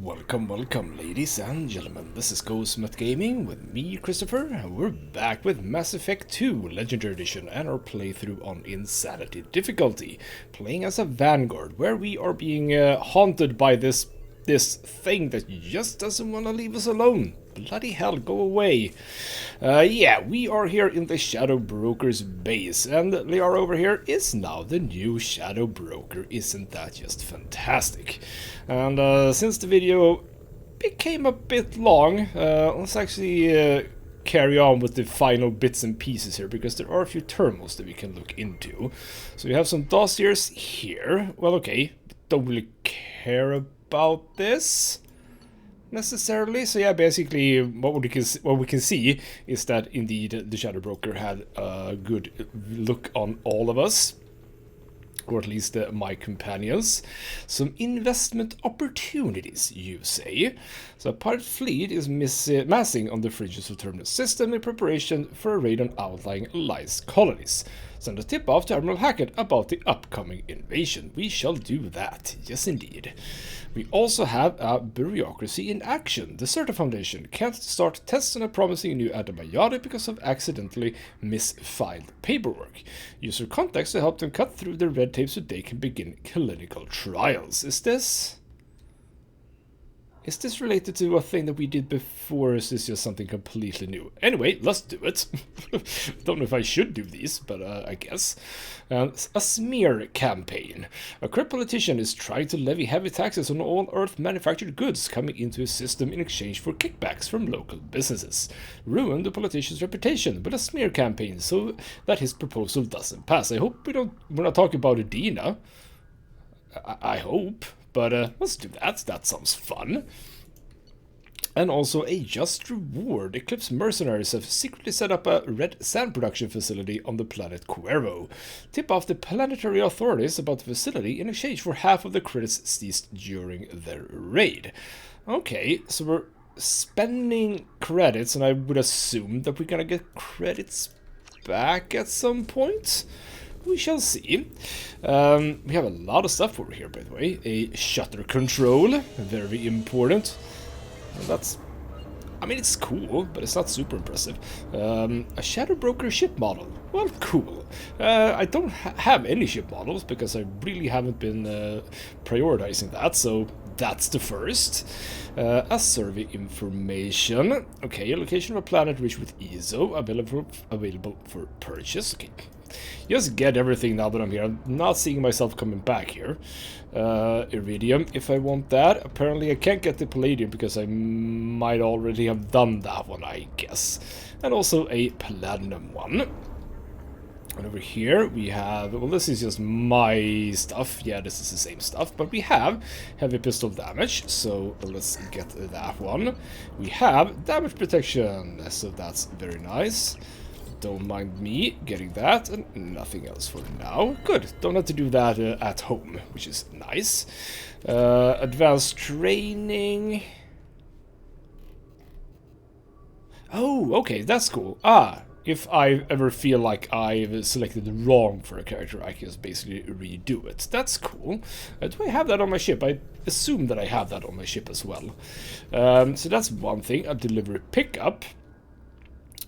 Welcome, ladies and gentlemen. This is Ghost Gaming with me, Christopher, and we're back with Mass Effect 2 Legendary Edition and our playthrough on Insanity difficulty, playing as a Vanguard, where we are being haunted by this thing that just doesn't want to leave us alone. Bloody hell, go away. Yeah, we are here in the Shadow Broker's base, and Liara over here is now the new Shadow Broker. Isn't that just fantastic? And since the video became a bit long, let's actually carry on with the final bits and pieces here, because there are a few terminals that we can look into. So we have some dossiers here. Well, okay, don't really care about this necessarily. So yeah, basically what we can see is that indeed the Shadow Broker had a good look on all of us, or at least my companions. Some investment opportunities, you say. So a pirate fleet is massing on the fringes of Terminal System in preparation for a raid on outlying Alliance colonies. Send a tip off to Admiral Hackett about the upcoming invasion. We shall do that, yes indeed. We also have a bureaucracy in action. The Certa Foundation can't start tests on a promising new antibiotic because of accidentally misfiled paperwork. Use your contacts to help them cut through the red tape so they can begin clinical trials. Is this related to a thing that we did before, or is this just something completely new? Anyway, let's do it. Don't know if I should do these, but I guess. A smear campaign. A corrupt politician is trying to levy heavy taxes on all Earth manufactured goods coming into his system in exchange for kickbacks from local businesses. Ruin the politician's reputation with a smear campaign so that his proposal doesn't pass. I hope we're not talking about Adina. I hope. But let's do that. That sounds fun. And also a just reward. Eclipse mercenaries have secretly set up a red sand production facility on the planet Cuervo. Tip off the planetary authorities about the facility in exchange for half of the credits seized during their raid. Okay, so we're spending credits, and I would assume that we're gonna get credits back at some point. We shall see. We have a lot of stuff over here, by the way. A shutter control, very important. That's, I mean, it's cool, but it's not super impressive. A Shadow Broker ship model. Well, cool. I don't have any ship models because I really haven't been prioritizing that, so that's the first. A survey information. Okay, a location of a planet rich with ESO, available for purchase. Okay. Just get everything now that I'm here. I'm not seeing myself coming back here. Iridium, if I want that. Apparently I can't get the Palladium because I might already have done that one, I guess. And also a Platinum one. And over here we have, well, this is just my stuff. Yeah, this is the same stuff. But we have heavy pistol damage, so let's get that one. We have damage protection, so that's very nice. Don't mind me getting that, and nothing else for now. Good, don't have to do that at home, which is nice. Advanced training. Oh, okay, that's cool. If I ever feel like I've selected wrong for a character, I can just basically redo it. That's cool. Do I have that on my ship? I assume that I have that on my ship as well. So that's one thing. A delivery pickup.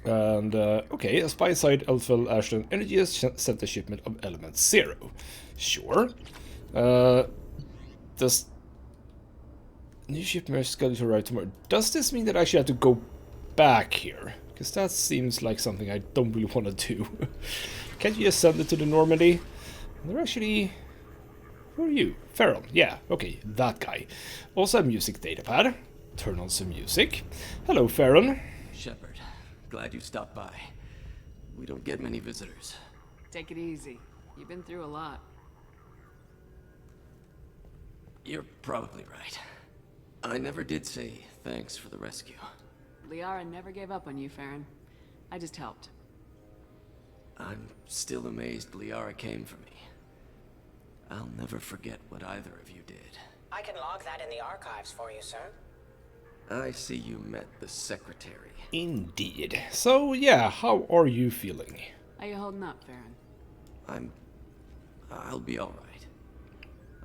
And, okay, a spy side Elfel Ashton Energy has sent a shipment of Element 0. Sure. Does new shipment scheduled to arrive tomorrow? Does this mean that I actually have to go back here? Because that seems like something I don't really want to do. Can't you just send it to the Normandy? They're actually... Who are you? Farron. Yeah, okay, that guy. Also a music datapad. Turn on some music. Hello, Farron. Shepard. Glad you stopped by. We don't get many visitors. Take it easy. You've been through a lot. You're probably right. I never did say thanks for the rescue. Liara never gave up on you, Farron. I just helped. I'm still amazed Liara came for me. I'll never forget what either of you did. I can log that in the archives for you, sir. I see you met the secretary. Indeed. So, yeah, how are you feeling? How you holding up, Farron? I'll be all right.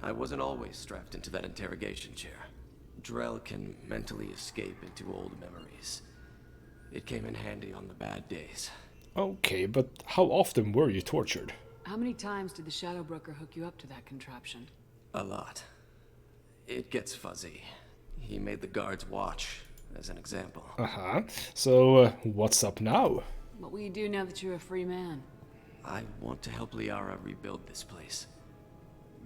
I wasn't always strapped into that interrogation chair. Drell can mentally escape into old memories. It came in handy on the bad days. Okay, but how often were you tortured? How many times did the Shadow Broker hook you up to that contraption? A lot. It gets fuzzy. He made the guards watch, as an example. Uh-huh. So, what's up now? What will you do now that you're a free man? I want to help Liara rebuild this place.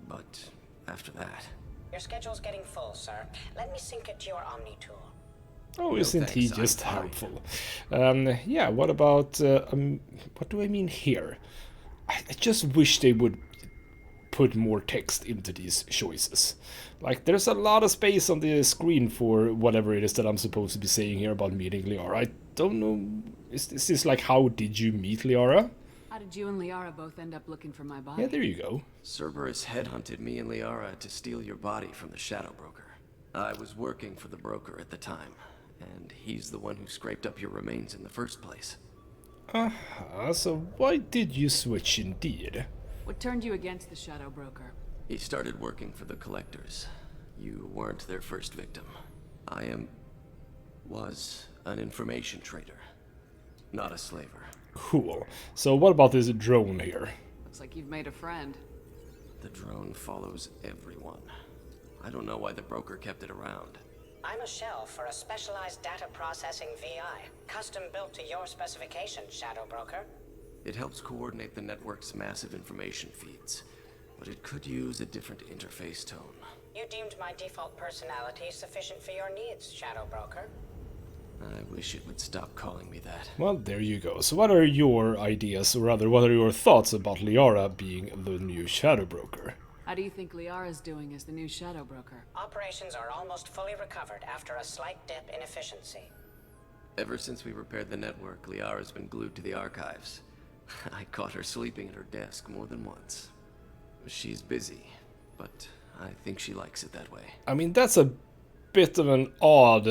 But after that... Your schedule's getting full, sir. Let me sync it to your Omni tool. Oh, No, isn't he thanks, I'm just fine. helpful? Yeah, what about... what do I mean here? I just wish they would put more text into these choices. Like, there's a lot of space on the screen for whatever it is that I'm supposed to be saying here about meeting Liara. I don't know... Is this like, how did you meet Liara? How did you and Liara both end up looking for my body? Yeah, there you go. Cerberus headhunted me and Liara to steal your body from the Shadow Broker. I was working for the broker at the time, and he's the one who scraped up your remains in the first place. Uh-huh, so why did you switch indeed? What turned you against the Shadow Broker? He started working for the Collectors. You weren't their first victim. Was an information trader, not a slaver. Cool. So what about this drone here? Looks like you've made a friend. The drone follows everyone. I don't know why the broker kept it around. I'm a shell for a specialized data processing VI, custom built to your specifications, Shadow Broker. It helps coordinate the network's massive information feeds, but it could use a different interface tone. You deemed my default personality sufficient for your needs, Shadow Broker. I wish it would stop calling me that. Well, there you go. So what are your ideas, or rather, what are your thoughts about Liara being the new Shadow Broker? How do you think Liara's doing as the new Shadow Broker? Operations are almost fully recovered after a slight dip in efficiency. Ever since we repaired the network, Liara's been glued to the archives. I caught her sleeping at her desk more than once. She's busy, but I think she likes it that way. I mean, that's a bit of an odd,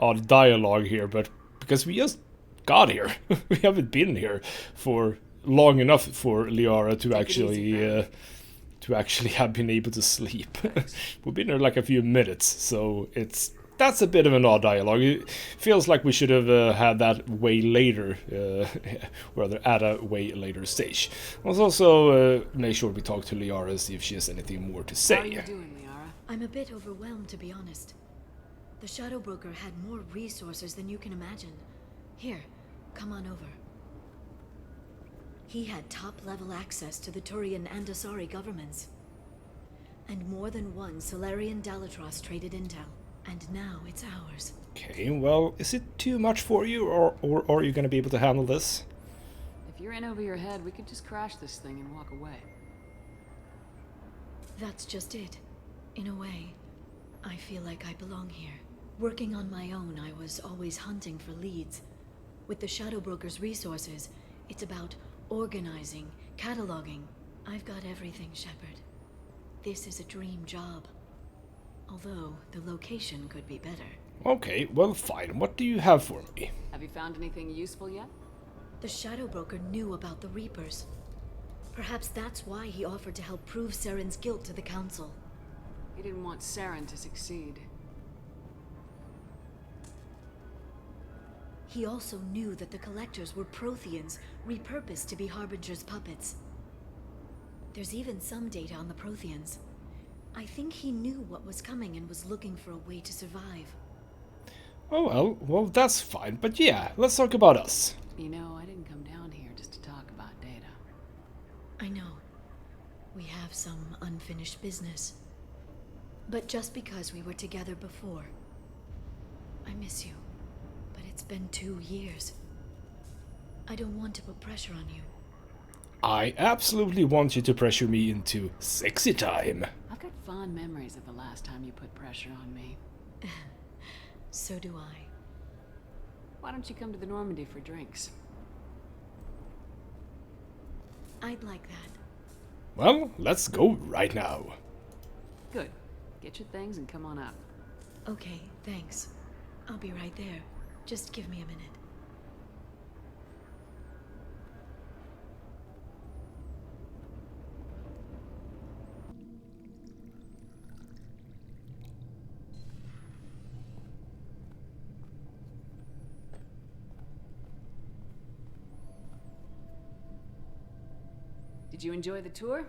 odd dialogue here, but because we just got here, we haven't been here for long enough for Liara to actually have been able to sleep. We've been here like a few minutes, so that's a bit of an odd dialogue. It feels like we should have had that way later, rather at a way later stage. Let's also make sure we talk to Liara and see if she has anything more to say. How are you doing, Liara? I'm a bit overwhelmed, to be honest. The Shadow Broker had more resources than you can imagine. Here, come on over. He had top-level access to the Turian and Asari governments. And more than one Solarian Dalatros traded intel. And now it's ours. Okay, well, is it too much for you, or are you going to be able to handle this? If you're in over your head, we could just crash this thing and walk away. That's just it. In a way, I feel like I belong here. Working on my own, I was always hunting for leads. With the Shadow Broker's resources, it's about organizing, cataloging. I've got everything, Shepard. This is a dream job. Although, the location could be better. Okay, well, fine. What do you have for me? Have you found anything useful yet? The Shadow Broker knew about the Reapers. Perhaps that's why he offered to help prove Saren's guilt to the Council. He didn't want Saren to succeed. He also knew that the Collectors were Protheans, repurposed to be Harbinger's puppets. There's even some data on the Protheans. I think he knew what was coming and was looking for a way to survive. Oh, well, that's fine. But yeah, let's talk about us. You know, I didn't come down here just to talk about data. I know. We have some unfinished business. But just because we were together before, I miss you. But it's been 2 years. I don't want to put pressure on you. I absolutely want you to pressure me into sexy time. I've got fond memories of the last time you put pressure on me. So do I. Why don't you come to the Normandy for drinks? I'd like that. Well, let's go right now. Good. Get your things and come on up. Okay, thanks. I'll be right there. Just give me a minute. Did you enjoy the tour?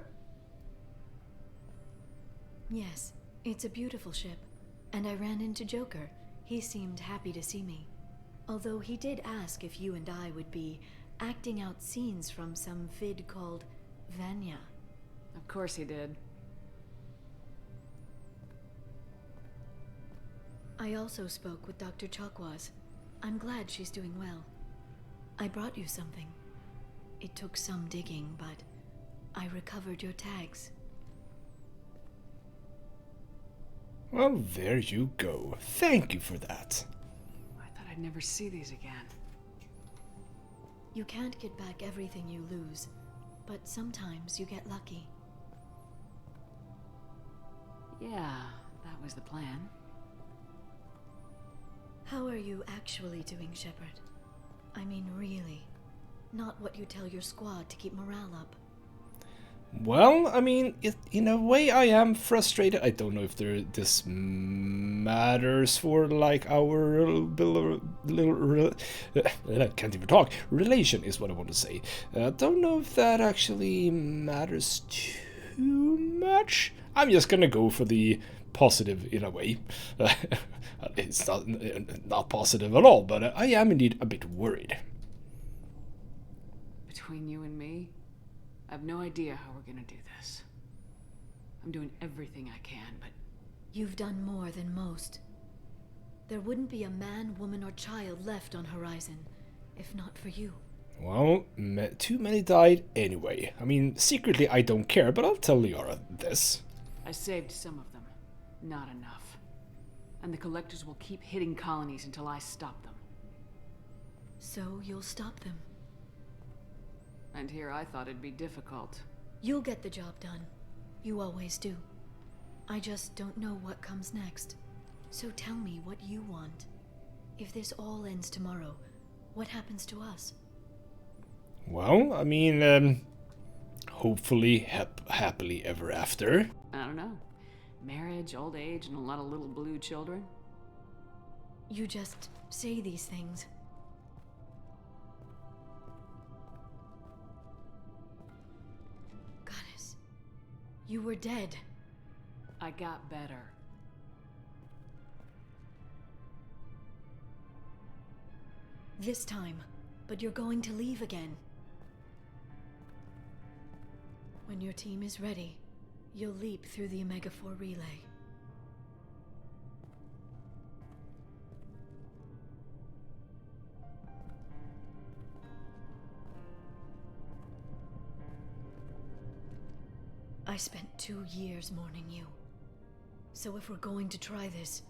Yes, it's a beautiful ship. And I ran into Joker. He seemed happy to see me. Although he did ask if you and I would be acting out scenes from some vid called Vanya. Of course he did. I also spoke with Dr. Chakwas. I'm glad she's doing well. I brought you something. It took some digging, but I recovered your tags. Well, there you go. Thank you for that. I thought I'd never see these again. You can't get back everything you lose, but sometimes you get lucky. Yeah, that was the plan. How are you actually doing, Shepard? I mean, really. Not what you tell your squad to keep morale up. Well, I mean, in a way I am frustrated. I don't know if this matters for, like, our I can't even talk. Relation is what I want to say. Don't know if that actually matters too much. I'm just gonna go for the positive in a way. It's not positive at all, but I am indeed a bit worried. Between you and me, I have no idea how we're gonna do this. I'm doing everything I can, but... You've done more than most. There wouldn't be a man, woman, or child left on Horizon, if not for you. Well, too many died anyway. I mean, secretly I don't care, but I'll tell Liara this. I saved some of them. Not enough. And the collectors will keep hitting colonies until I stop them. So you'll stop them. And here I thought it'd be difficult. You'll get the job done. You always do. I just don't know what comes next. So tell me what you want. If this all ends tomorrow, what happens to us? Well, I mean, hopefully happily ever after. I don't know. Marriage, old age, and a lot of little blue children? You just say these things. Goddess, you were dead. I got better. This time, but you're going to leave again. When your team is ready, you'll leap through the Omega-4 relay. I spent 2 years mourning you. So if we're going to try this,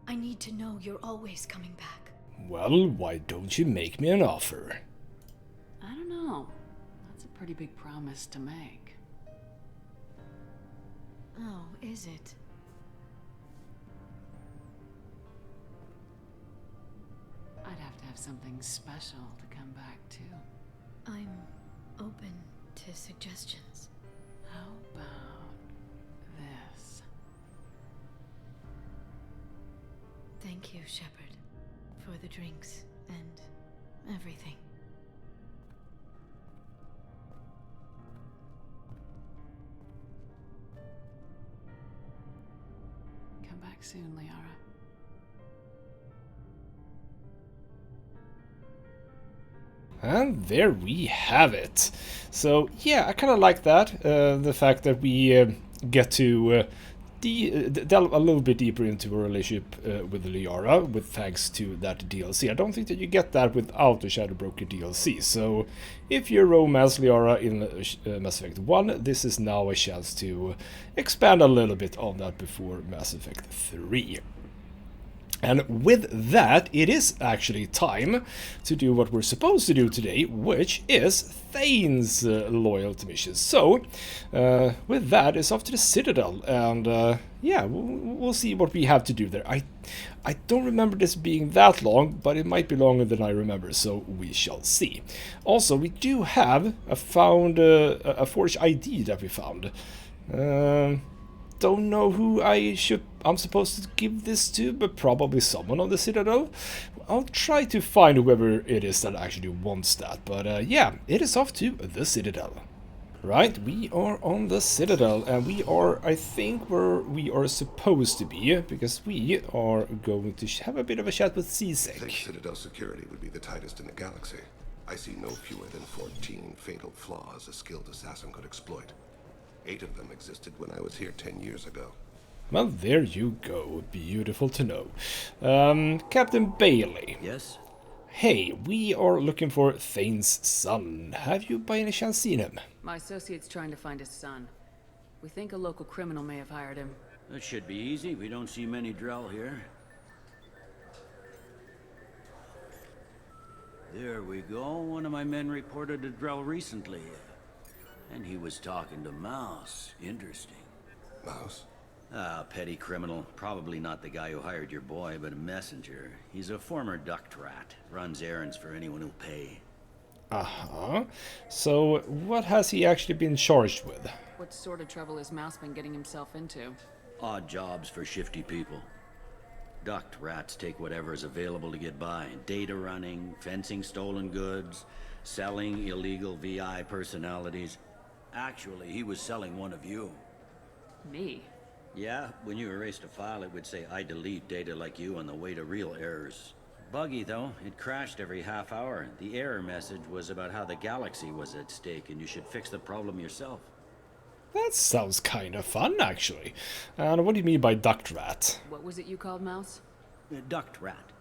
I need to know you're always coming back. Well, why don't you make me an offer? I don't know. That's a pretty big promise to make. Oh, is it? I'd have to have something special to come back to. I'm open to suggestions. How about this? Thank you, Shepard, for the drinks and everything. Come back soon, Liara. And there we have it. So yeah, I kind of like that. The fact that we get to delve a little bit deeper into a relationship with Liara, with thanks to that DLC. I don't think that you get that without the Shadow Broker DLC. So if you romance Liara in Mass Effect 1, this is now a chance to expand a little bit on that before Mass Effect 3. And with that, it is actually time to do what we're supposed to do today, which is Thane's loyalty mission. So, with that, it's off to the Citadel, and yeah, we'll see what we have to do there. I don't remember this being that long, but it might be longer than I remember, so we shall see. Also, we do have a forged ID that we found. Don't know who I'm supposed to give this to, but probably someone on the Citadel. I'll try to find whoever it is that actually wants that, but yeah, it is off to the Citadel. Right, we are on the Citadel, and we are, I think, where we are supposed to be, because we are going to have a bit of a chat with I think Cizek. Citadel security would be the tightest in the galaxy. I see no fewer than 14 fatal flaws a skilled assassin could exploit. 8 of them existed when I was here 10 years ago. Well, there you go. Beautiful to know. Captain Bailey. Yes? Hey, we are looking for Thane's son. Have you by any chance seen him? My associate's trying to find his son. We think a local criminal may have hired him. That should be easy. We don't see many Drell here. There we go. One of my men reported a Drell recently. And he was talking to Mouse. Interesting. Mouse? Ah, petty criminal. Probably not the guy who hired your boy, but a messenger. He's a former duct rat. Runs errands for anyone who'll pay. Uh-huh. So, what has he actually been charged with? What sort of trouble has Mouse been getting himself into? Odd jobs for shifty people. Duct rats take whatever is available to get by. Data running, fencing stolen goods, selling illegal VI personalities. Actually, he was selling one of you. Me? Yeah, when you erased a file, it would say, I delete data like you on the way to real errors. Buggy, though. It crashed every half hour. The error message was about how the galaxy was at stake, and you should fix the problem yourself. That sounds kind of fun, actually. And what do you mean by duct rat? What was it you called Mouse? Duct rat.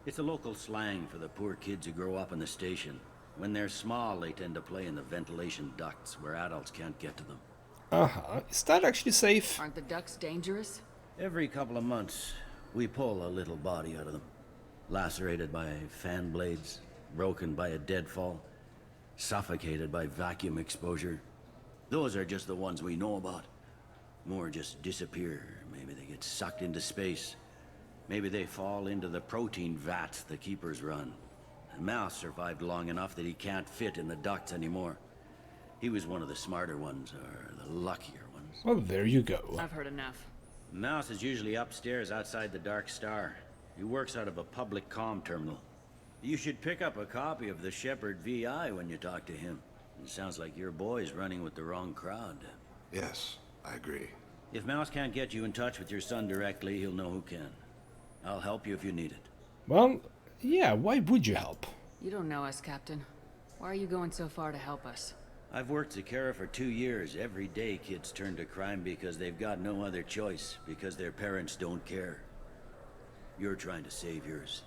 It's a local slang for the poor kids who grow up in the station. When they're small, they tend to play in the ventilation ducts, where adults can't get to them. Uh-huh. Is that actually safe? Aren't the ducks dangerous? Every couple of months, we pull a little body out of them. Lacerated by fan blades, broken by a deadfall, suffocated by vacuum exposure. Those are just the ones we know about. More just disappear. Maybe they get sucked into space. Maybe they fall into the protein vats the keepers run. And Mouse survived long enough that he can't fit in the ducts anymore. He was one of the smarter ones, or the luckier ones. Well, there you go. I've heard enough. Mouse is usually upstairs outside the Dark Star. He works out of a public comm terminal. You should pick up a copy of the Shepherd VI when you talk to him. It sounds like your boy's running with the wrong crowd. Yes, I agree. If Mouse can't get you in touch with your son directly, he'll know who can. I'll help you if you need it. Well, yeah, why would you help? You don't know us, Captain. Why are you going so far to help us? I've worked Zakera for 2 years. Every day kids turn to crime because they've got no other choice, because their parents don't care. You're trying to save yours.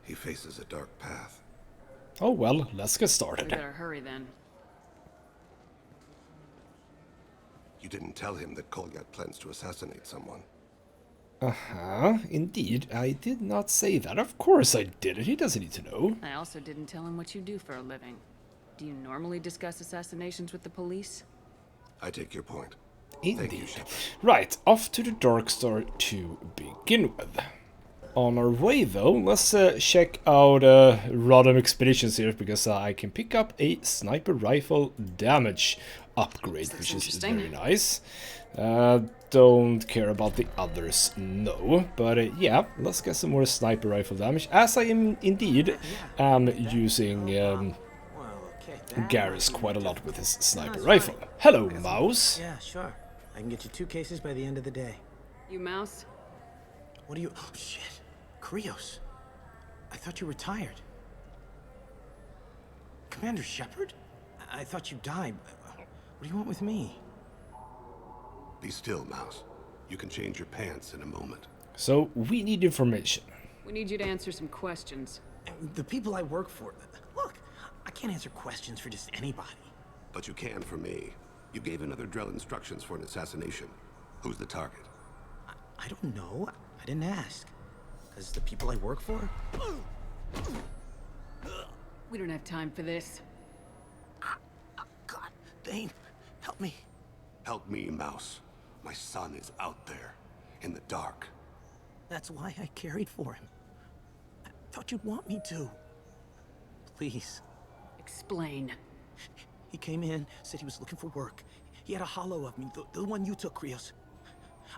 He faces a dark path. Oh well, let's get We started. better hurry then. You didn't tell him that Kolyat plans to assassinate someone. Uh-huh, indeed. I did not say that. Of course I didn't. He doesn't need to know. I also didn't tell him what you do for a living. Do you normally discuss assassinations with the police? I take your point. Thank you, Indeed. Shepard. Right, off to the Dark Star to begin with. On our way, though, let's check out Rodham Expeditions here, because I can pick up a sniper rifle damage upgrade, That's which is interesting. very nice. Don't care about the others, no. But yeah, let's get some more sniper rifle damage, as I am indeed using Garrus quite a lot with his sniper rifle. Hello, Mouse. Yeah, sure. I can get you 2 cases by the end of the day. You Mouse? What do you... Oh, shit. Krios. I thought you retired. Commander Shepard? I thought you died. What do you want with me? Be still, Mouse. You can change your pants in a moment. So, we need information. We need you to answer some questions. The people I work for... Look, I can't answer questions for just anybody. But you can for me. You gave another Drell instructions for an assassination. Who's the target? I don't know. I didn't ask. Because the people I work for... We don't have time for this. God, Thane, help me. Help me, Mouse. My son is out there, in the dark. That's why I carried for him. I thought you'd want me to. Please. Explain. He came in, said he was looking for work. He had a hollow of me, the one you took, Krios.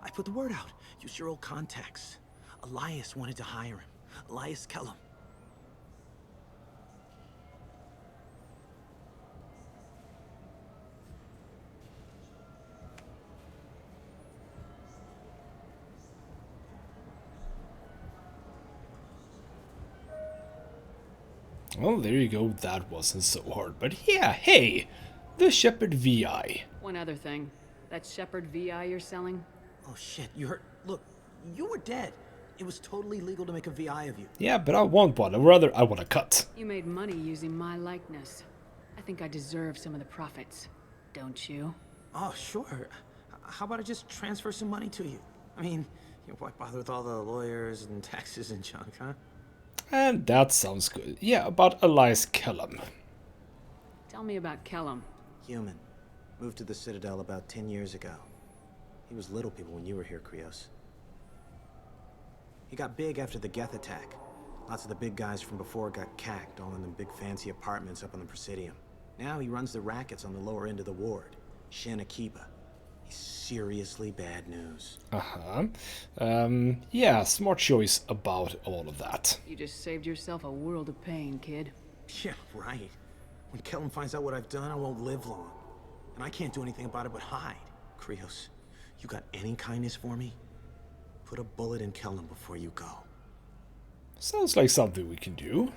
I put the word out, used your old contacts. Elias wanted to hire him. Elias Kellum. Well, there you go. That wasn't so hard. But yeah, hey, the Shepherd VI. One other thing. That Shepherd VI you're selling? Oh shit, you heard? Look, you were dead. It was totally legal to make a VI of you. Yeah, but I want one. Or rather, I want a cut. You made money using my likeness. I think I deserve some of the profits. Don't you? Oh, sure. How about I just transfer some money to you? I mean, why bother with all the lawyers and taxes and junk, huh? And that sounds good. Yeah, about Elias Kellum. Tell me about Kellum. Human. Moved to the Citadel about 10 years ago. He was little people when you were here, Krios. He got big after the Geth attack. Lots of the big guys from before got cacked, all in them big fancy apartments up on the Presidium. Now he runs the rackets on the lower end of the ward, Shin Akiba. He's seriously bad news. Yeah, smart choice about all of that. You just saved yourself a world of pain, kid. Yeah, right. When Kellum finds out what I've done, I won't live long. And I can't do anything about it but hide. Krios, you got any kindness for me? Put a bullet in Kellum before you go. Sounds like something we can do.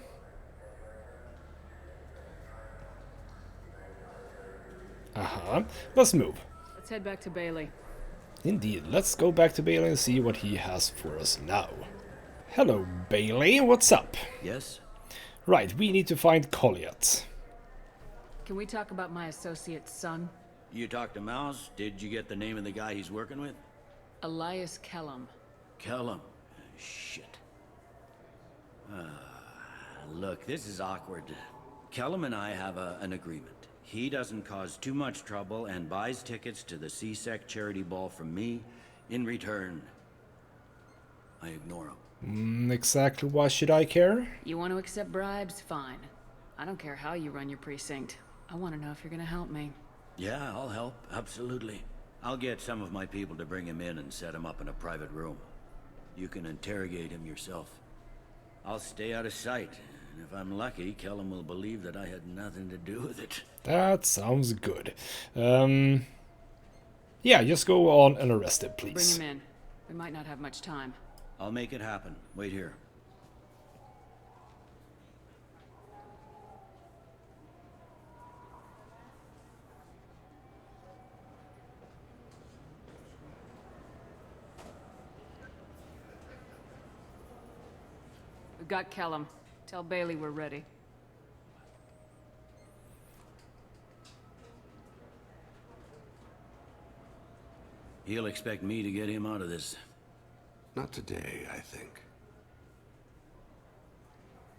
Let's move. Let's head back to Bailey. Indeed, let's go back to Bailey and see what he has for us now. Hello, Bailey, what's up? Yes? Right, we need to find Colliot. Can we talk about my associate's son? You talked to Mouse? Did you get the name of the guy he's working with? Elias Kellum. Kellum. Shit. Look, this is awkward. Kellum and I have an agreement. He doesn't cause too much trouble and buys tickets to the CSEC charity ball from me. In return, I ignore him. Exactly why should I care? You want to accept bribes? Fine. I don't care how you run your precinct. I want to know if you're going to help me. Yeah, I'll help. Absolutely. I'll get some of my people to bring him in and set him up in a private room. You can interrogate him yourself. I'll stay out of sight. And if I'm lucky, Kellum will believe that I had nothing to do with it. That sounds good. Yeah, just go on and arrest him, please. Bring him in. We might not have much time. I'll make it happen. Wait here. We've got Kellum. Tell Bailey we're ready. He'll expect me to get him out of this. Not today, I think.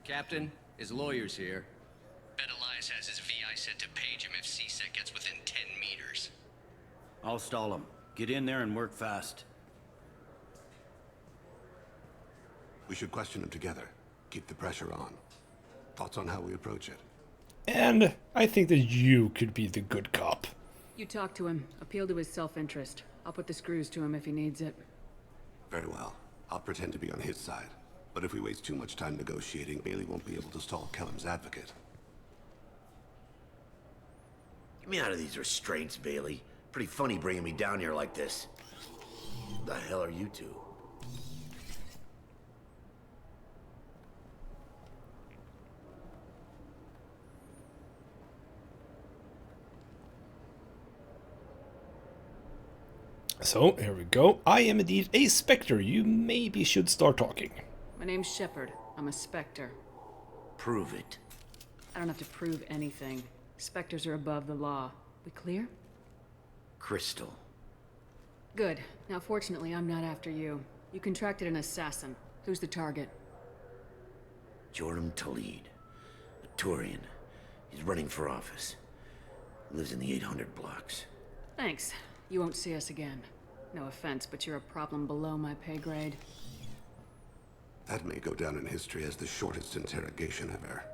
Captain, his lawyer's here. Bet Elias has his VI set to page him if CSEC gets within 10 meters. I'll stall him. Get in there and work fast. We should question him together. Keep the pressure on. Thoughts on how we approach it? And I think that you could be the good cop. You talk to him. Appeal to his self-interest. I'll put the screws to him if he needs it. Very well. I'll pretend to be on his side. But if we waste too much time negotiating, Bailey won't be able to stall Kellum's advocate. Get me out of these restraints, Bailey. Pretty funny bringing me down here like this. Who the hell are you two? So, here we go. I am indeed a Spectre. You maybe should start talking. My name's Shepard. I'm a Spectre. Prove it. I don't have to prove anything. Spectres are above the law. We clear? Crystal. Good. Now, fortunately, I'm not after you. You contracted an assassin. Who's the target? Joram Talid. A Turian. He's running for office. Lives in the 800 blocks. Thanks. You won't see us again. No offense, but you're a problem below my pay grade. That may go down in history as the shortest interrogation ever.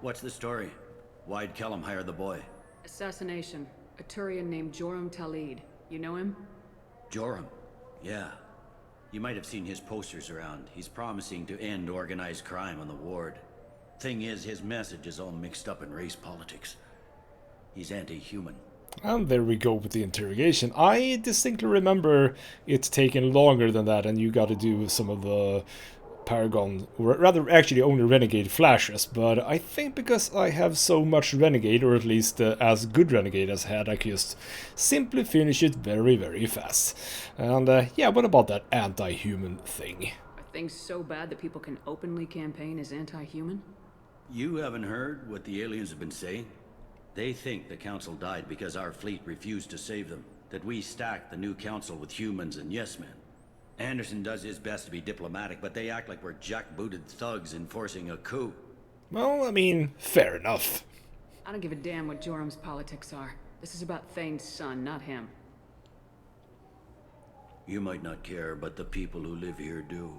What's the story? Why'd Kellum hire the boy? Assassination. A Turian named Joram Talid. You know him? Joram? Yeah. You might have seen his posters around. He's promising to end organized crime on the ward. Thing is, his message is all mixed up in race politics. He's anti-human. And there we go with the interrogation. I distinctly remember it taking longer than that, and you got to do some of the Paragon, or rather actually only Renegade flashes, but I think because I have so much Renegade, or at least as good Renegade as I had, I could just simply finish it very, very fast. And yeah, what about that anti-human thing? Are things so bad that people can openly campaign as anti-human? You haven't heard what the aliens have been saying? They think the Council died because our fleet refused to save them, that we stacked the new Council with humans and yes-men. Anderson does his best to be diplomatic, but they act like we're jackbooted thugs enforcing a coup. Well, I mean, fair enough. I don't give a damn what Jorum's politics are. This is about Thane's son, not him. You might not care, but the people who live here do.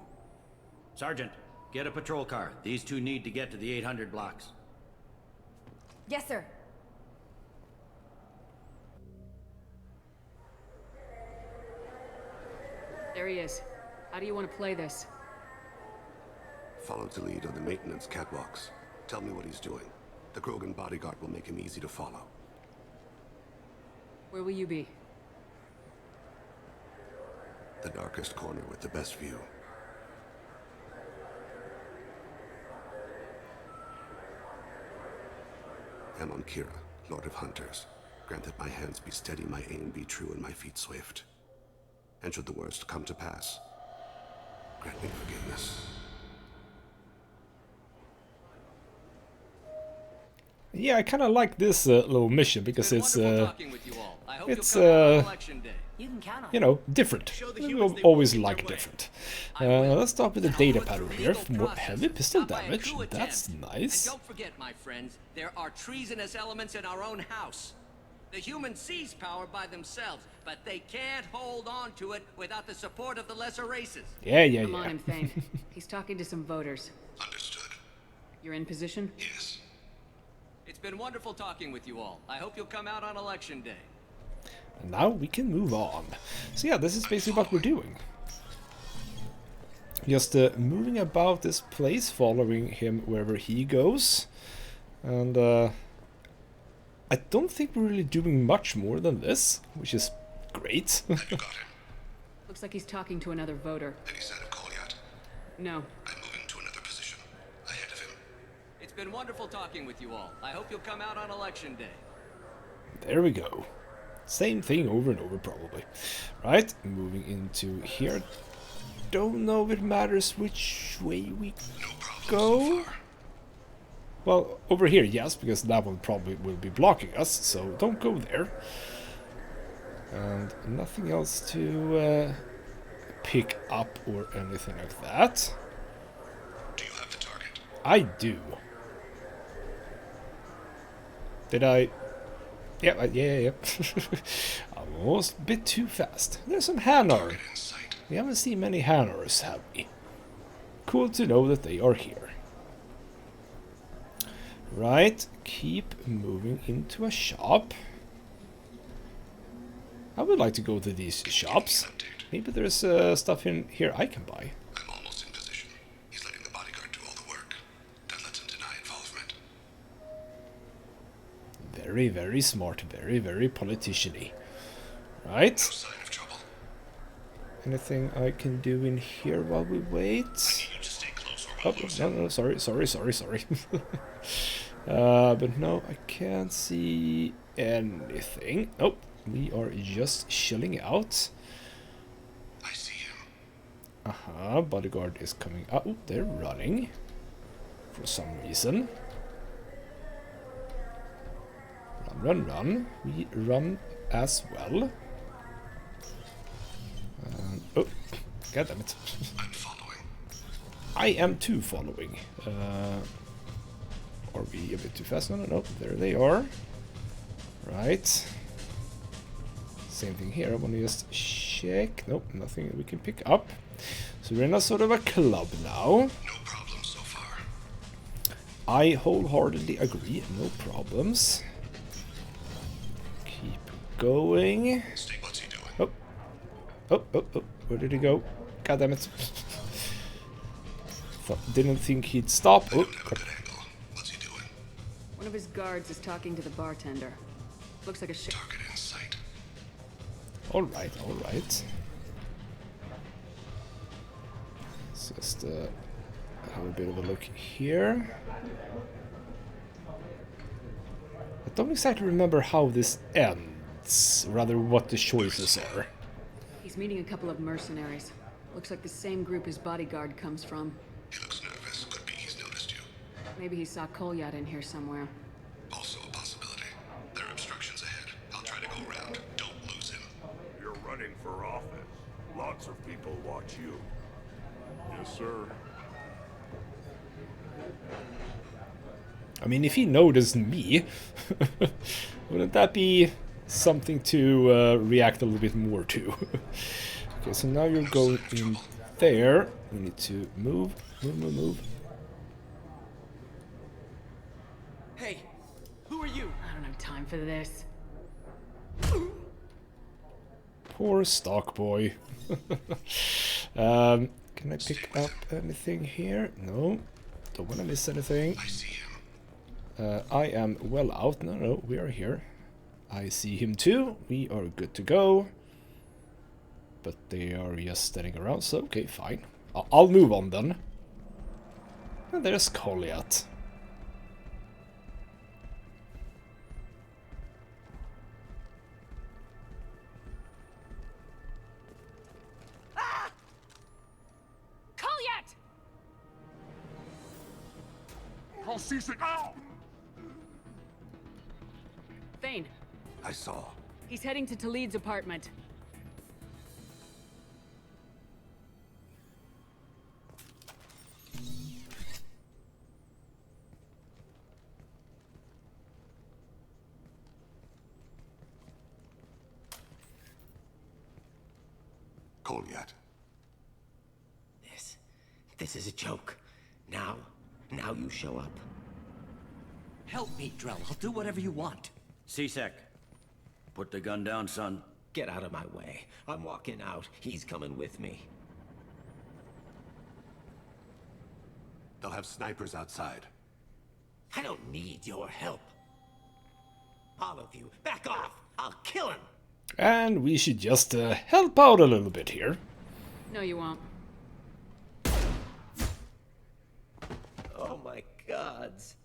Sergeant, get a patrol car. These two need to get to the 800 blocks. Yes, sir. There he is. How do you want to play this? Follow the lead on the maintenance catwalks. Tell me what he's doing. The Krogan bodyguard will make him easy to follow. Where will you be? The darkest corner with the best view. I'm on Kira, Lord of Hunters. Grant that my hands be steady, my aim be true, and my feet swift. And should the worst come to pass, grant me forgiveness. Yeah, I kind of like this little mission because it's you know, different. We always like different. Let's start with the data pattern here. For more heavy pistol damage. That's nice. And don't forget, my friends, there are treasonous elements in our own house. The humans seize power by themselves, but they can't hold on to it without the support of the lesser races. Yeah. Come on him, Thane. He's talking to some voters. Understood. You're in position? Yes. It's been wonderful talking with you all. I hope you'll come out on election day. And now we can move on. So yeah, this is basically what we're doing. Just moving about this place, following him wherever he goes. And I don't think we're really doing much more than this, which is great. You got him. Looks like he's talking to another voter. Any sign of call yet? No. I'm moving to another position. Ahead of him. It's been wonderful talking with you all. I hope you'll come out on election day. There we go. Same thing over and over, probably. Right, moving into here. Don't know if it matters which way we go. Well, over here, yes, because that one probably will be blocking us, so don't go there. And nothing else to pick up or anything like that. Do you have the target? I do. Did I? Yeah, yeah. Almost a bit too fast. There's some Hanar. We haven't seen many Hanars, have we? Cool to know that they are here. Right, keep moving into a shop. I would like to go to these shops. Maybe there's stuff in here I can buy. I'm almost in position. He's letting the bodyguard do all the work. That lets him deny involvement. Very, very smart. Very, very politician-y. Right. No sign of trouble. Anything I can do in here while we wait? You just stay close or we'll Oh, no, sorry. But no, I can't see anything. Nope, we are just chilling out. I see him. Bodyguard is coming out. Oh, they're running. For some reason. Run. We run as well. Oh, god damn it. I'm following. I am too following. Are we a bit too fast? No. There they are. Right. Same thing here. I want to just check. Nope, nothing that we can pick up. So we're in a sort of a club now. No problems so far. I wholeheartedly agree. No problems. Keep going. Stay, what's he doing? Oh. Where did he go? God damn it. Didn't think he'd stop. Oh, crap. One of his guards is talking to the bartender. Looks like a ship. Target in Alright, alright. Let's just have a bit of a look here. I don't exactly remember how this ends, rather what the choices are. He's meeting a couple of mercenaries. Looks like the same group his bodyguard comes from. He looks nervous. Could be he's noticed you. Maybe he saw MacLeod in here somewhere. Also a possibility. There are obstructions ahead. I'll try to go around. Don't lose him. You're running for office. Lots of people watch you. Yes, sir. I mean, if he noticed me, wouldn't that be something to react a little bit more to? Okay, so now you're going in there. We need to move. Hey, who are you? I don't have time for this. Poor stock boy. Can I pick up anything here? No. Don't want to miss anything. I see him. I am well out. No, we are here. I see him too. We are good to go. But they are just standing around, so okay, fine. I'll move on then. And there's MacLeod. MacLeod! I'll cease it now! Thane, I saw. he's heading to Taleed's apartment. MacLeod. This is a joke. Now you show up. Help me, Drell. I'll do whatever you want. C-Sec, put the gun down, son. Get out of my way. I'm walking out. He's coming with me. They'll have snipers outside. I don't need your help. All of you, back off. I'll kill him. And we should just help out a little bit here. No, you won't. Oh my gods.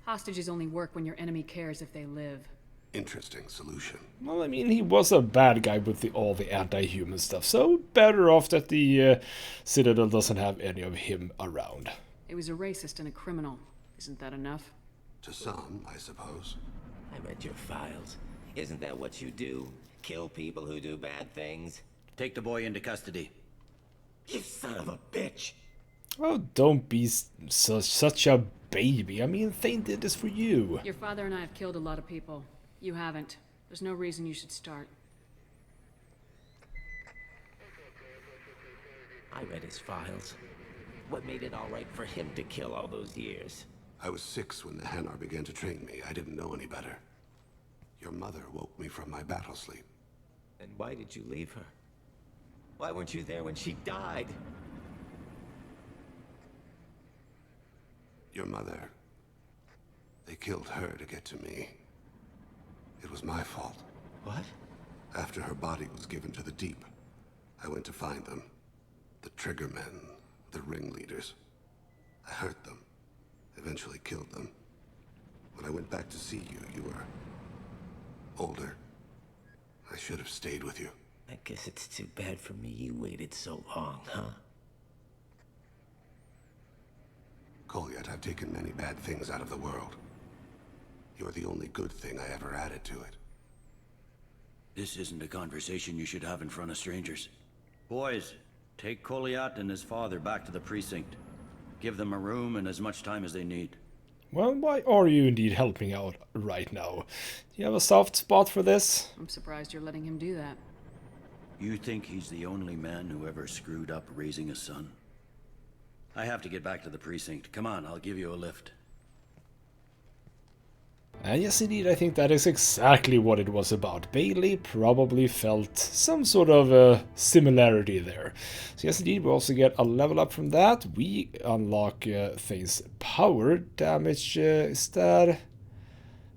Hostages only work when your enemy cares if they live. Interesting solution. Well, I mean, he was a bad guy with all the anti-human stuff, so better off that the Citadel doesn't have any of him around. He was a racist and a criminal. Isn't that enough? To some, I suppose. I read your files. Isn't that what you do? Kill people who do bad things? Take the boy into custody. You son of a bitch! Oh, don't be such a baby. I mean, Thane did this for you. Your father and I have killed a lot of people. You haven't. There's no reason you should start. I read his files. What made it all right for him to kill all those years? I was 6 when the Hanar began to train me. I didn't know any better. Your mother woke me from my battle sleep. And why did you leave her? Why weren't you there when she died? Your mother. They killed her to get to me. It was my fault. What? After her body was given to the Deep, I went to find them. The Triggermen, the ringleaders. I hurt them. Eventually killed them. When I went back to see you, you were older. I should have stayed with you. I guess it's too bad for me you waited so long, huh? MacLeod, I've taken many bad things out of the world. You're the only good thing I ever added to it. This isn't a conversation you should have in front of strangers. Boys, take MacLeod and his father back to the precinct. Give them a room and as much time as they need. Well, why are you indeed helping out right now? Do you have a soft spot for this? I'm surprised you're letting him do that. You think he's the only man who ever screwed up raising a son? I have to get back to the precinct. Come on, I'll give you a lift. And yes, indeed, I think that is exactly what it was about. Bailey probably felt some sort of similarity there. So yes, indeed, we also get a level up from that. We unlock things. Power damage, is that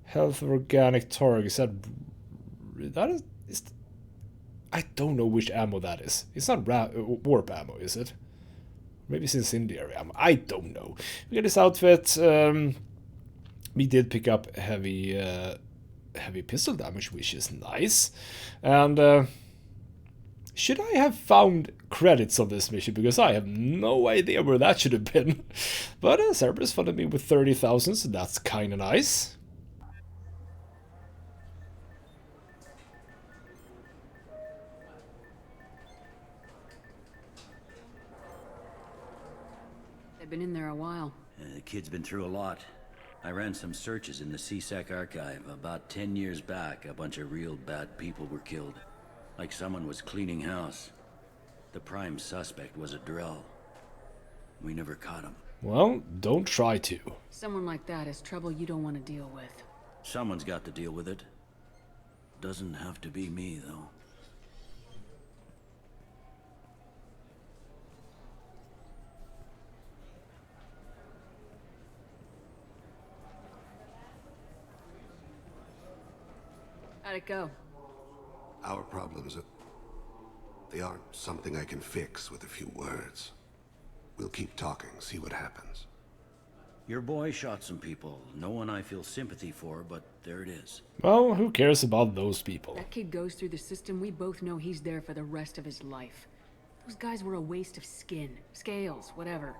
health of organic targets? That is I don't know which ammo that is. It's not warp ammo, is it? Maybe it's incendiary ammo. I don't know. We got this outfit. We did pick up heavy pistol damage, which is nice. And should I have found credits on this mission? Because I have no idea where that should have been. But Cerberus funded me with 30,000, so that's kind of nice. They've been in there a while. The kid's been through a lot. I ran some searches in the CSEC archive. About 10 years back, a bunch of real bad people were killed. Like someone was cleaning house. The prime suspect was a Drell. We never caught him. Well, don't try to. Someone like that is trouble you don't want to deal with. Someone's got to deal with it. Doesn't have to be me, though. How'd it go? Our problems, they aren't something I can fix with a few words. We'll keep talking, see what happens. Your boy shot some people. No one I feel sympathy for, but there it is. Well, who cares about those people? That kid goes through the system, we both know he's there for the rest of his life. Those guys were a waste of skin, scales, whatever.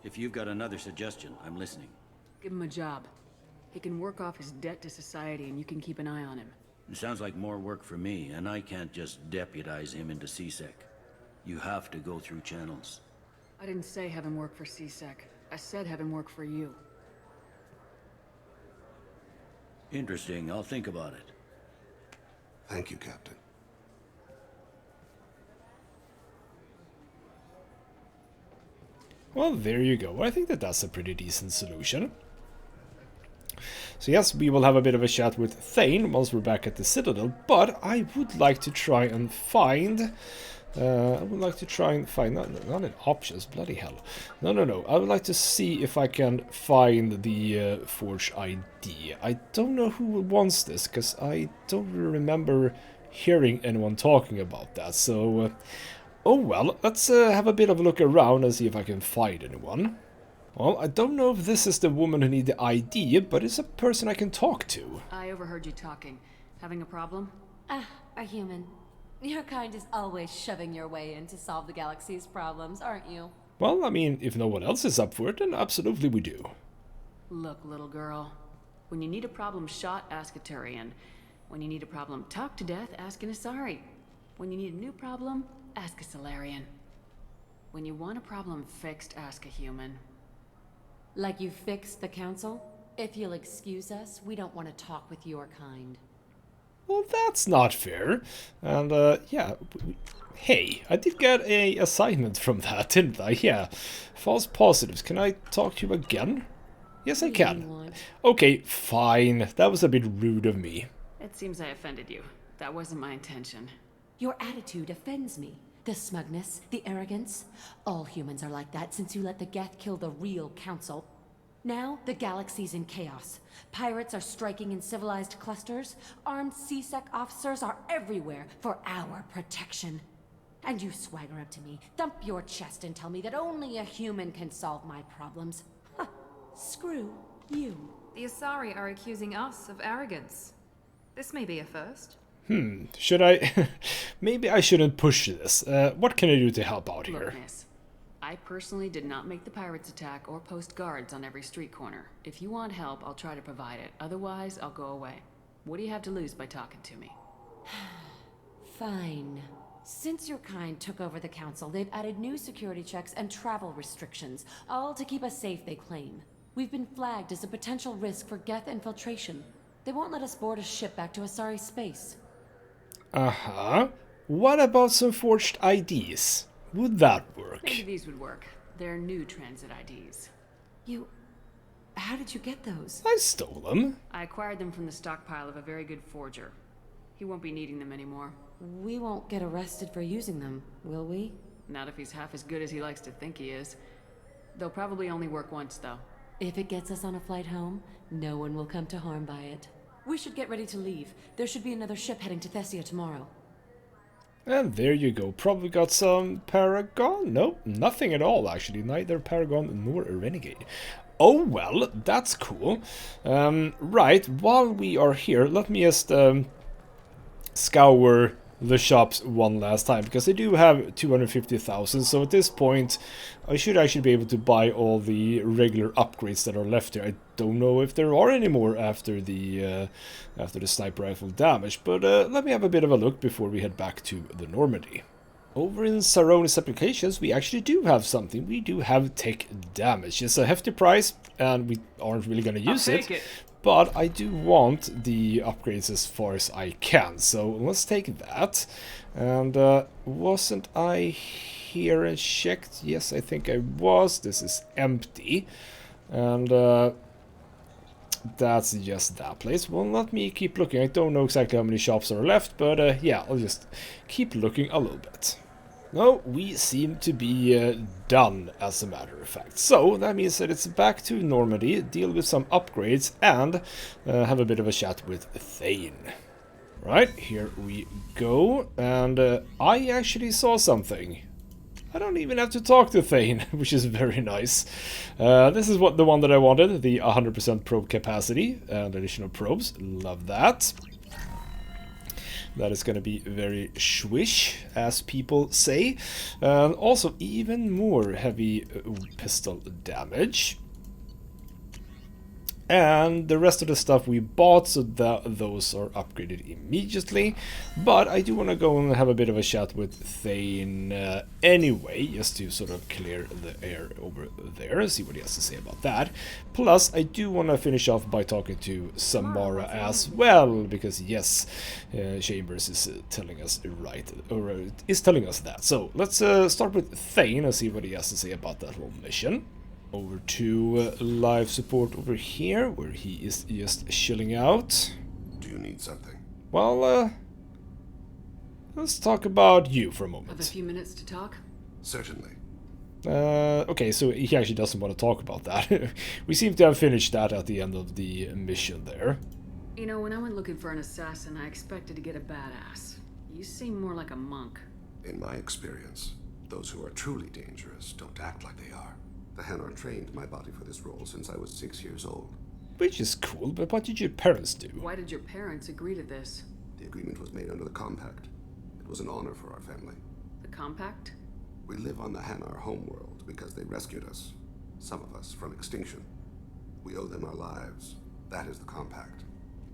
If you've got another suggestion, I'm listening. Give him a job. He can work off his debt to society and you can keep an eye on him. It sounds like more work for me, and I can't just deputize him into CSEC. You have to go through channels. I didn't say have him work for CSEC. I said have him work for you. Interesting. I'll think about it. Thank you, Captain. Well, there you go. I think that that's a pretty decent solution. So yes, we will have a bit of a chat with Thane once we're back at the Citadel, but I would like to try and find... not in options, bloody hell. No. I would like to see if I can find the Forge ID. I don't know who wants this, because I don't remember hearing anyone talking about that, so... oh well, let's have a bit of a look around and see if I can find anyone. Well, I don't know if this is the woman who needs the ID, but it's a person I can talk to. I overheard you talking. Having a problem? A human. Your kind is always shoving your way in to solve the galaxy's problems, aren't you? Well, I mean, if no one else is up for it, then absolutely we do. Look, little girl. When you need a problem shot, ask a Turian. When you need a problem talked to death, ask an Asari. When you need a new problem, ask a Solarian. When you want a problem fixed, ask a human. Like you fixed the council? If you'll excuse us, we don't want to talk with your kind. Well, that's not fair. And, yeah. Hey, I did get a assignment from that, didn't I? Yeah. False positives. Can I talk to you again? Yes, I can. Okay, fine. That was a bit rude of me. It seems I offended you. That wasn't my intention. Your attitude offends me. The smugness, the arrogance. All humans are like that since you let the Geth kill the real council. Now, the galaxy's in chaos. Pirates are striking in civilized clusters. Armed CSEC officers are everywhere for our protection. And you swagger up to me, thump your chest and tell me that only a human can solve my problems. Huh. Screw you. The Asari are accusing us of arrogance. This may be a first. Should I... Maybe I shouldn't push this. What can I do to help out here? Look, miss. I personally did not make the pirates attack or post guards on every street corner. If you want help, I'll try to provide it. Otherwise, I'll go away. What do you have to lose by talking to me? Fine. Since your kind took over the council, they've added new security checks and travel restrictions, all to keep us safe, they claim. We've been flagged as a potential risk for Geth infiltration. They won't let us board a ship back to Asari space. Uh-huh. What about some forged IDs? Would that work? Maybe these would work. They're new transit IDs. How did you get those? I stole them. I acquired them from the stockpile of a very good forger. He won't be needing them anymore. We won't get arrested for using them, will we? Not if he's half as good as he likes to think he is. They'll probably only work once, though. If it gets us on a flight home, no one will come to harm by it. We should get ready to leave. There should be another ship heading to Thessia tomorrow. And there you go. Probably got some Paragon? Nope, nothing at all actually. Neither Paragon nor a Renegade. Oh well, that's cool. Right, while we are here, let me just scour the shops one last time, because I do have 250,000, so at this point I should actually be able to buy all the regular upgrades that are left here. I don't know if there are any more after the sniper rifle damage, but let me have a bit of a look before we head back to the Normandy. Over in Saronis applications, we actually do have something. We do have tech damage. It's a hefty price, and we aren't really going to use it. But I do want the upgrades as far as I can, so let's take that. And wasn't I here and checked? Yes, I think I was. This is empty. And that's just that place. Well, let me keep looking. I don't know exactly how many shops are left, but yeah, I'll just keep looking a little bit. No, we seem to be done, as a matter of fact. So, that means that it's back to Normandy, deal with some upgrades, and have a bit of a chat with Thane. Right, here we go, and I actually saw something. I don't even have to talk to Thane, which is very nice. This is the one that I wanted, the 100% probe capacity, and additional probes. Love that. That is going to be very swish, as people say. And also even more heavy pistol damage. And the rest of the stuff we bought, so that those are upgraded immediately. But I do want to go and have a bit of a chat with Thane anyway, just to sort of clear the air over there, see what he has to say about that. Plus, I do want to finish off by talking to Samara as well, because yes, Chambers is telling us is telling us that. So let's start with Thane and see what he has to say about that whole mission. Over to live support over here, where he is just chilling out. Do you need something? Well, let's talk about you for a moment. Have a few minutes to talk? Certainly. Okay, so he actually doesn't want to talk about that. We seem to have finished that at the end of the mission there. You know, when I went looking for an assassin, I expected to get a badass. You seem more like a monk. In my experience, those who are truly dangerous don't act like they are. The Hanar trained my body for this role since I was 6 years old. Which is cool, but what did your parents do? Why did your parents agree to this? The agreement was made under the Compact. It was an honor for our family. The Compact? We live on the Hanar homeworld because they rescued us, some of us, from extinction. We owe them our lives. That is the Compact.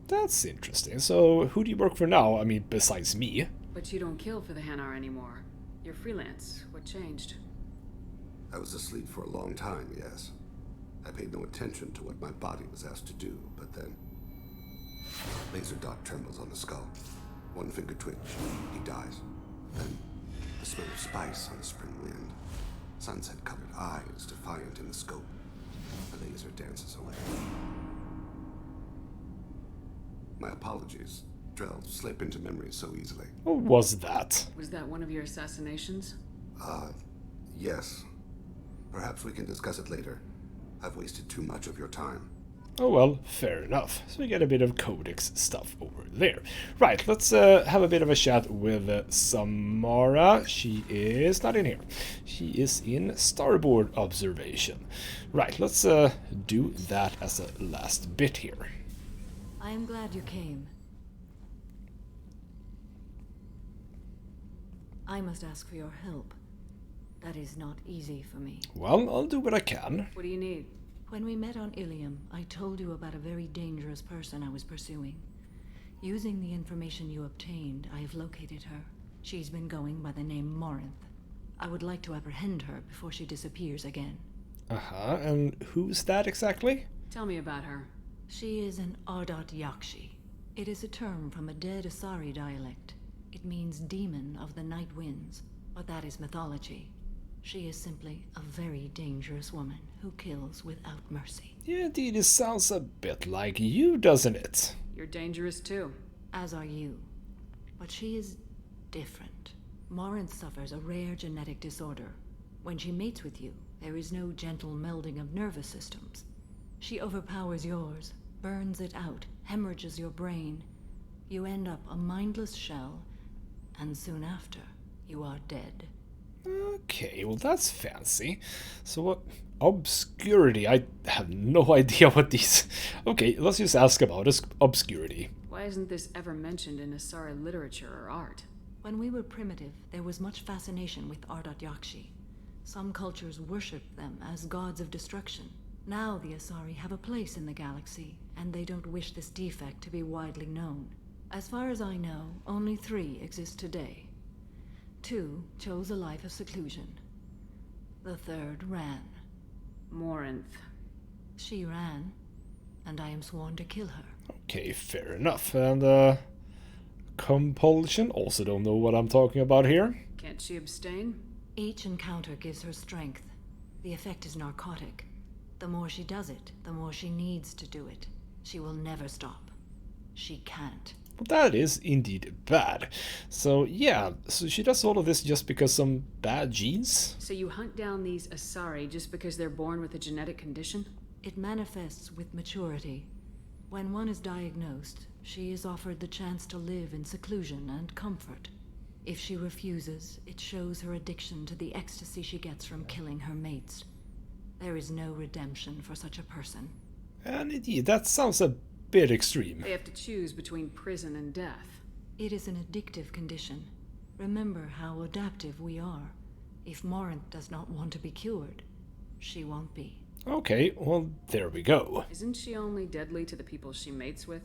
That's interesting. So, who do you work for now? I mean, besides me. But you don't kill for the Hanar anymore. You're freelance. What changed? I was asleep for a long time, yes. I paid no attention to what my body was asked to do, but then... Laser dot trembles on the skull. One finger twitch. He dies. Then, the smell of spice on the spring wind. Sunset-colored eyes defiant in the scope. The laser dances away. My apologies. Drell slip into memory so easily. What was that? Was that one of your assassinations? Yes. Perhaps we can discuss it later. I've wasted too much of your time. Oh well, fair enough. So we get a bit of Codex stuff over there. Right, let's have a bit of a chat with Samara. She is not in here. She is in starboard observation. Right, let's do that as a last bit here. I am glad you came. I must ask for your help. That is not easy for me. Well, I'll do what I can. What do you need? When we met on Ilium, I told you about a very dangerous person I was pursuing. Using the information you obtained, I have located her. She's been going by the name Morinth. I would like to apprehend her before she disappears again. Uh-huh, and who's that exactly? Tell me about her. She is an Ardat Yakshi. It is a term from a dead Asari dialect. It means demon of the night winds, but that is mythology. She is simply a very dangerous woman who kills without mercy. Yeah, indeed, it sounds a bit like you, doesn't it? You're dangerous too. As are you. But she is different. Morinth suffers a rare genetic disorder. When she mates with you, there is no gentle melding of nervous systems. She overpowers yours, burns it out, hemorrhages your brain. You end up a mindless shell, and soon after, you are dead. Okay, well that's fancy. So what? Obscurity. I have no idea what these... Okay, let's just ask about obscurity. Why isn't this ever mentioned in Asari literature or art? When we were primitive, there was much fascination with Ardat Yakshi. Some cultures worshipped them as gods of destruction. Now the Asari have a place in the galaxy, and they don't wish this defect to be widely known. As far as I know, only 3 exist today. 2 chose a life of seclusion. The 3rd ran. Morinth. She ran, and I am sworn to kill her. Okay, fair enough. And, compulsion? Also don't know what I'm talking about here. Can't she abstain? Each encounter gives her strength. The effect is narcotic. The more she does it, the more she needs to do it. She will never stop. She can't. Well, that is indeed bad. So, yeah, so she does all of this just because some bad genes? So you hunt down these Asari just because they're born with a genetic condition? It manifests with maturity. When one is diagnosed, she is offered the chance to live in seclusion and comfort. If she refuses, it shows her addiction to the ecstasy she gets from killing her mates. There is no redemption for such a person. And indeed, that sounds a bit extreme. They have to choose between prison and death. It is an addictive condition. Remember how adaptive we are. If Morinth does not want to be cured, she won't be. Okay, well, there we go. Isn't she only deadly to the people she mates with?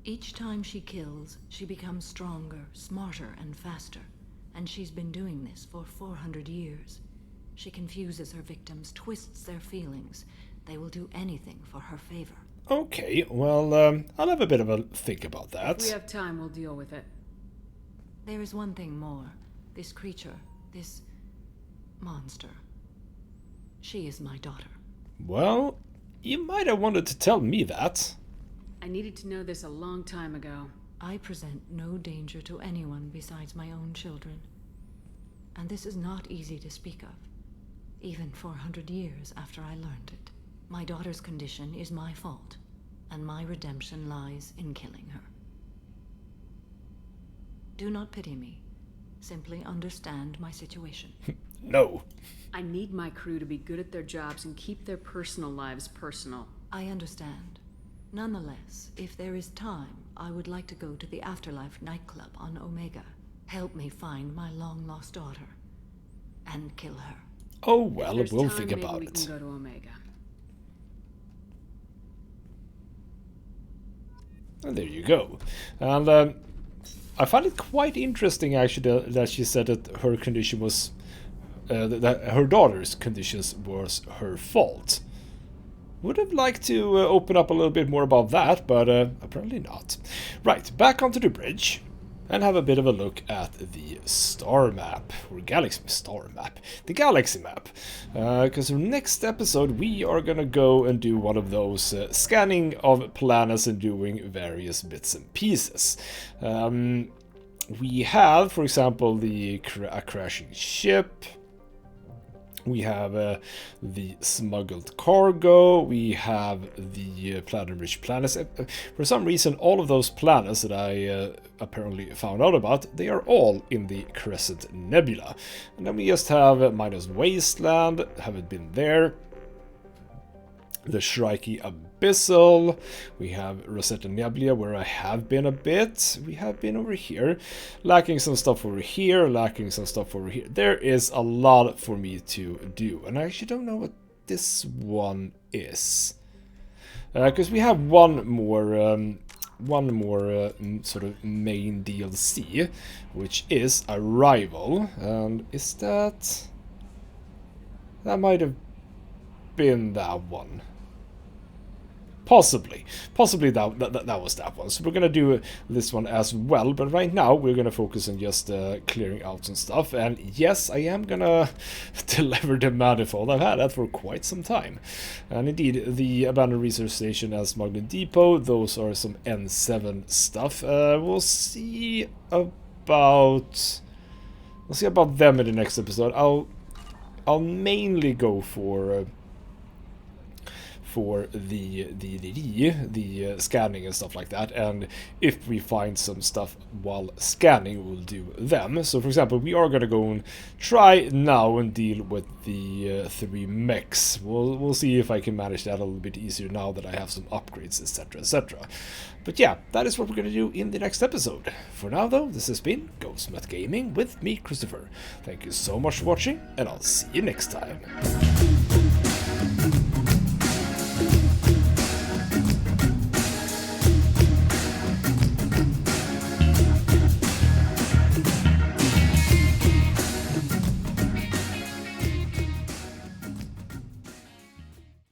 Each time she kills, she becomes stronger, smarter, and faster. And she's been doing this for 400 years. She confuses her victims, twists their feelings. They will do anything for her favor. Okay, well, I'll have a bit of a think about that. If we have time, we'll deal with it. There is one thing more. This creature, this monster. She is my daughter. Well, you might have wanted to tell me that. I needed to know this a long time ago. I present no danger to anyone besides my own children. And this is not easy to speak of, even 400 years after I learned it. My daughter's condition is my fault, and my redemption lies in killing her. Do not pity me. Simply understand my situation. No. I need my crew to be good at their jobs and keep their personal lives personal. I understand. Nonetheless, if there is time, I would like to go to the Afterlife nightclub on Omega. Help me find my long-lost daughter. And kill her. Oh, well, If there's we'll time, think maybe about we it. can go to Omega. And there you go. And I find it quite interesting, actually, that she said that her condition was... that her daughter's conditions was her fault. Would have liked to open up a little bit more about that, but apparently not. Right, back onto the bridge. And have a bit of a look at the star map, or galaxy star map, the galaxy map. Because next episode we are gonna go and do one of those scanning of planets and doing various bits and pieces. We have, for example, the crashing ship. We have the smuggled cargo, we have the planet-rich planets. For some reason, all of those planets that I apparently found out about, they are all in the Crescent Nebula. And then we just have Minos Wasteland, haven't been there. The Shrike Abyssal, we have Rosetta Nebula, where I have been a bit. We have been over here, lacking some stuff over here, lacking some stuff over here. There is a lot for me to do, and I actually don't know what this one is. Because we have one more sort of main DLC, which is Arrival, and is that... That might have been that one. Possibly that was that one. So we're gonna do this one as well, but right now we're gonna focus on just clearing out some stuff. And yes, I am gonna deliver the manifold. I've had that for quite some time. And indeed, the abandoned research station as Magnet Depot, those are some N7 stuff. We'll see about them in the next episode. I'll mainly go for for the scanning and stuff like that, and if we find some stuff while scanning, we'll do them. So for example, we are gonna go and try now and deal with the 3 mechs. We'll see if I can manage that a little bit easier now that I have some upgrades, etc, etc. But yeah, that is what we're gonna do in the next episode. For now though, this has been Ghostmath Gaming with me, Christopher. Thank you so much for watching, and I'll see you next time.